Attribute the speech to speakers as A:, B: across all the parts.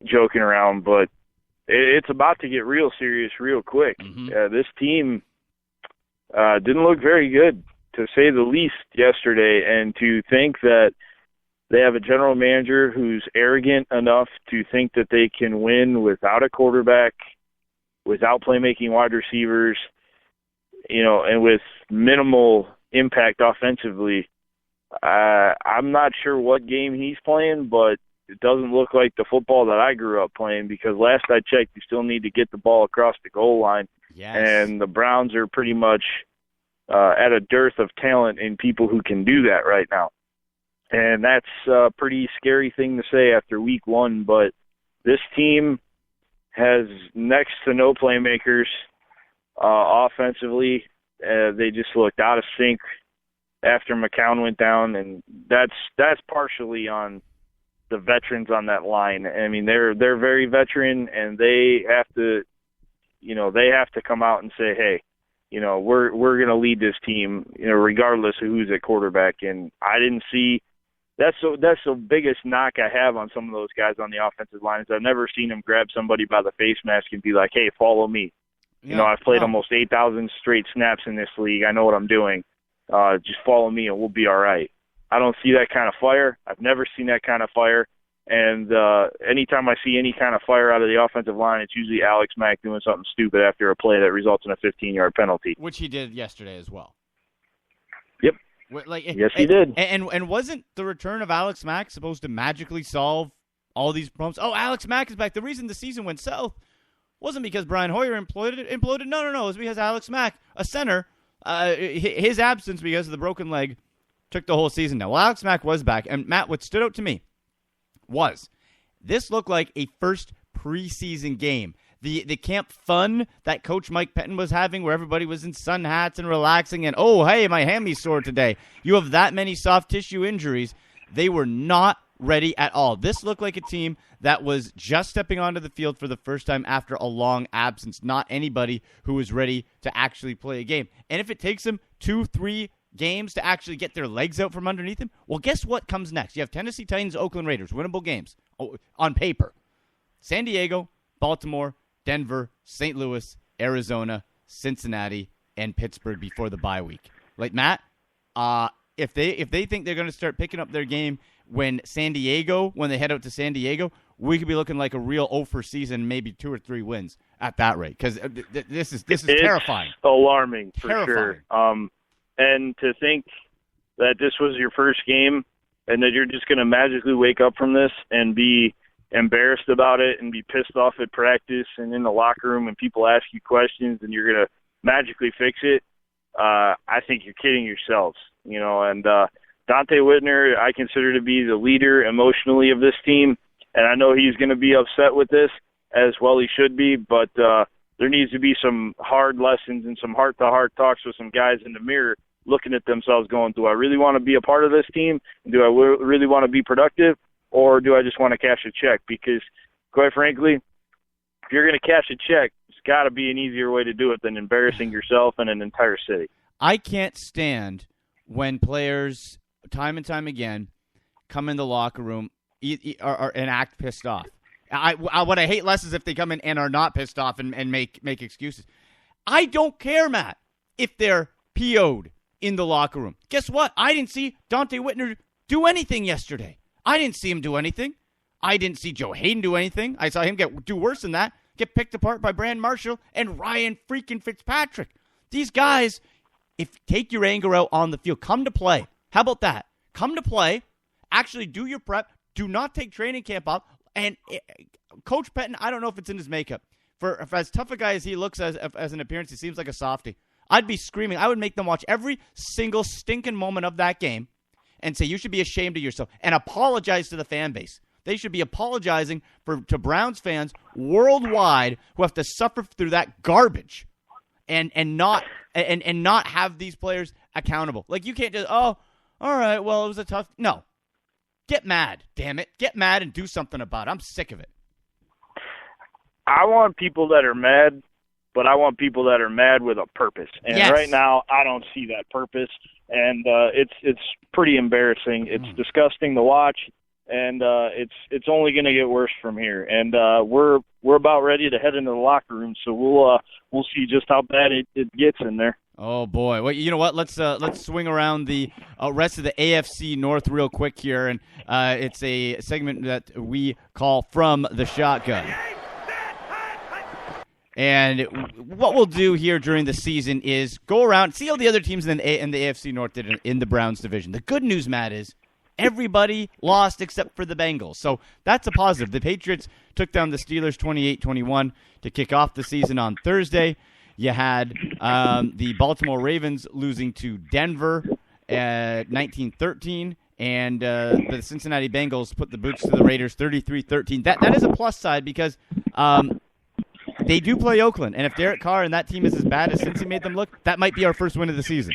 A: joking around, but it's about to get real serious real quick. This team didn't look very good, to say the least, yesterday, and to think that they have a general manager who's arrogant enough to think that they can win without a quarterback, without playmaking wide receivers, and with minimal impact offensively. I'm not sure what game he's playing, but it doesn't look like the football that I grew up playing, because last I checked, you still need to get the ball across the goal line.
B: Yes.
A: And the Browns are pretty much at a dearth of talent in people who can do that right now. And that's a pretty scary thing to say after week one, but this team has next to no playmakers offensively. They just looked out of sync after McCown went down, and that's partially on the veterans on that line. I mean, they're very veteran, and they have to come out and say, hey, we're going to lead this team, regardless of who's at quarterback. And I didn't see that's the biggest knock I have on some of those guys on the offensive line, is I've never seen them grab somebody by the face mask and be like, hey, follow me.
B: Yeah.
A: I've played almost 8,000 straight snaps in this league. I know what I'm doing. Just follow me and we'll be all right. I don't see that kind of fire. I've never seen that kind of fire. And anytime I see any kind of fire out of the offensive line, it's usually Alex Mack doing something stupid after a play that results in a 15-yard penalty.
B: Which he did yesterday as well.
A: Yep. Yes, he did.
B: And wasn't the return of Alex Mack supposed to magically solve all these problems? Oh, Alex Mack is back. The reason the season went south wasn't because Brian Hoyer imploded. No. It was because Alex Mack, a center, his absence because of the broken leg took the whole season down. Well, Alex Mack was back. And, Matt, what stood out to me was this looked like a first preseason game. The camp fun that Coach Mike Pettin was having, where everybody was in sun hats and relaxing and, oh, hey, my hammy's sore today. You have that many soft tissue injuries. They were not ready at all. This looked like a team that was just stepping onto the field for the first time after a long absence, not anybody who was ready to actually play a game. And if it takes them 2-3 games to actually get their legs out from underneath them, well, guess what comes next? You have Tennessee Titans, Oakland Raiders, winnable games on paper. San Diego, Baltimore, Denver, St. Louis, Arizona, Cincinnati, and Pittsburgh before the bye week. Like, Matt, if they think they're going to start picking up their game when they head out to San Diego, we could be looking like a real 0 season, maybe 2 or 3 wins at that rate, because this is terrifying.
A: Alarming, for
B: terrifying.
A: Sure. And to think that this was your first game and that you're just going to magically wake up from this and be embarrassed about it and be pissed off at practice and in the locker room when people ask you questions and you're going to magically fix it, I think you're kidding yourselves. And Dante Whitner, I consider to be the leader emotionally of this team, and I know he's going to be upset with this, as well he should be, but there needs to be some hard lessons and some heart-to-heart talks with some guys in the mirror looking at themselves going, do I really want to be a part of this team? Do I really want to be productive? Or do I just want to cash a check? Because, quite frankly, if you're going to cash a check, it's got to be an easier way to do it than embarrassing yourself and an entire city.
B: I can't stand when players, time and time again, come in the locker room and act pissed off. What I hate less is if they come in and are not pissed off and make excuses. I don't care, Matt, if they're PO'd in the locker room. Guess what? I didn't see Dante Whitner do anything yesterday. I didn't see him do anything. I didn't see Joe Hayden do anything. I saw him do worse than that, get picked apart by Brand Marshall and Ryan freaking Fitzpatrick. These guys, take your anger out on the field. Come to play. How about that? Come to play. Actually do your prep. Do not take training camp off. And Coach Pettin, I don't know if it's in his makeup. For as tough a guy as he looks as an appearance, he seems like a softie. I'd be screaming. I would make them watch every single stinking moment of that game and say, you should be ashamed of yourself, and apologize to the fan base. They should be apologizing to Browns fans worldwide who have to suffer through that garbage and not have these players accountable. Like, you can't just, oh, all right, well, it was a tough. No. Get mad, damn it. Get mad and do something about it. I'm sick of it.
A: I want people that are mad, but I want people that are mad with a purpose. And
B: yes.
A: Right now, I don't see that purpose, and it's pretty embarrassing. It's disgusting to watch, and it's only going to get worse from here. And we're about ready to head into the locker room, so we'll see just how bad it gets in there.
B: Oh boy! Well, you know what? Let's swing around the rest of the AFC North real quick here, and it's a segment that we call From the Shotgun. And what we'll do here during the season is go around, see how the other teams in the AFC North did in the Browns division. The good news, Matt, is everybody lost except for the Bengals. So that's a positive. The Patriots took down the Steelers 28-21 to kick off the season on Thursday. You had the Baltimore Ravens losing to Denver 19-13. And the Cincinnati Bengals put the boots to the Raiders 33-13. That is a plus side because they do play Oakland. And if Derek Carr and that team is as bad as Cincy made them look, that might be our first win of the season.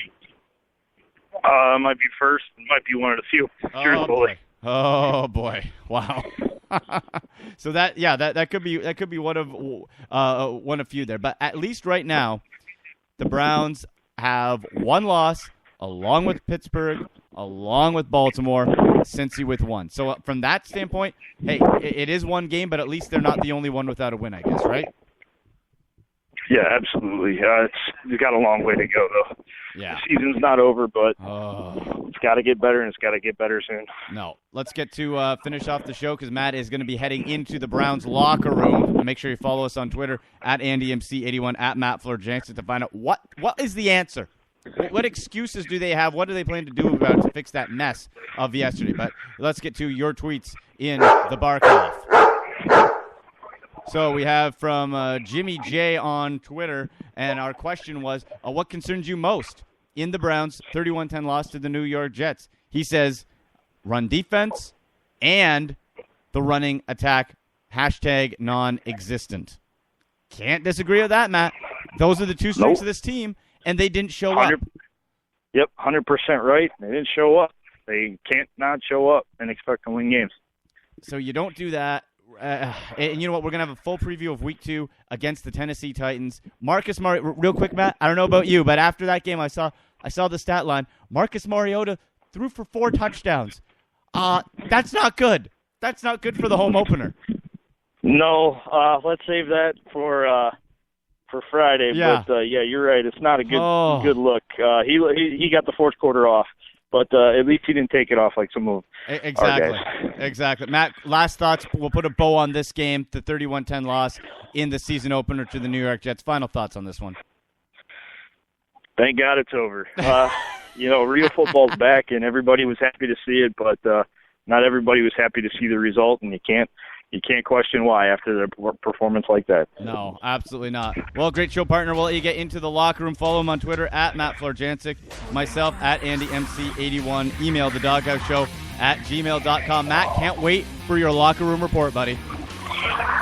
A: Might be first. Might be one of the few. Truthfully.
B: Oh boy! Wow. So that could be one of few there. But at least right now, the Browns have one loss, along with Pittsburgh, along with Baltimore, Cincy with one. So from that standpoint, hey, it is one game, but at least they're not the only one without a win, I guess, right?
A: Yeah, absolutely. It's got a long way to go, though.
B: Yeah.
A: The season's not over, but it's got to get better, and it's got to get better soon.
B: No. Let's get to finish off the show because Matt is going to be heading into the Browns locker room. And make sure you follow us on Twitter at AndyMC81, at MattFleur-Jansen to find out what is the answer. What excuses do they have? What do they plan to do about it to fix that mess of yesterday? But let's get to your tweets in the Barkoff. So we have from Jimmy J on Twitter, and our question was, what concerns you most in the Browns' 31-10 loss to the New York Jets? He says, run defense and the running attack, hashtag non-existent. Can't disagree with that, Matt. Those are the two strengths of this team, and they didn't show up.
A: Yep, 100% right. They didn't show up. They can't not show up and expect to win games. So
B: you don't do that. And you know what? We're going to have a full preview of Week 2 against the Tennessee Titans. Marcus Mariota, real quick, Matt, I don't know about you, but after that game, I saw the stat line. Marcus Mariota threw for 4 touchdowns. That's not good. That's not good for the home opener.
A: No, let's save that for Friday.
B: Yeah.
A: But you're right. It's not a good look. He got the fourth quarter off. But at least he didn't take it off like some of
B: Exactly. Matt, last thoughts. We'll put a bow on this game, the 31-10 loss in the season opener to the New York Jets. Final thoughts on this one.
A: Thank God it's over. Real football's back, and everybody was happy to see it, but not everybody was happy to see the result, and you can't question why after their performance like that.
B: No, absolutely not. Well, great show, partner. We'll let you get into the locker room. Follow him on Twitter at MattFleur-Jansen, myself at AndyMC81. Email the Dawg House Show at gmail.com. Matt, can't wait for your locker room report, buddy.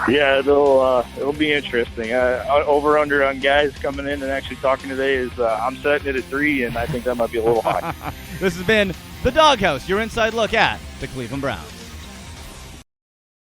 A: Yeah, it'll be interesting. Over-under on guys coming in and actually talking today is I'm setting it at 3, and I think that might be a little high.
B: This has been the Dawg House, your inside look at the Cleveland Browns.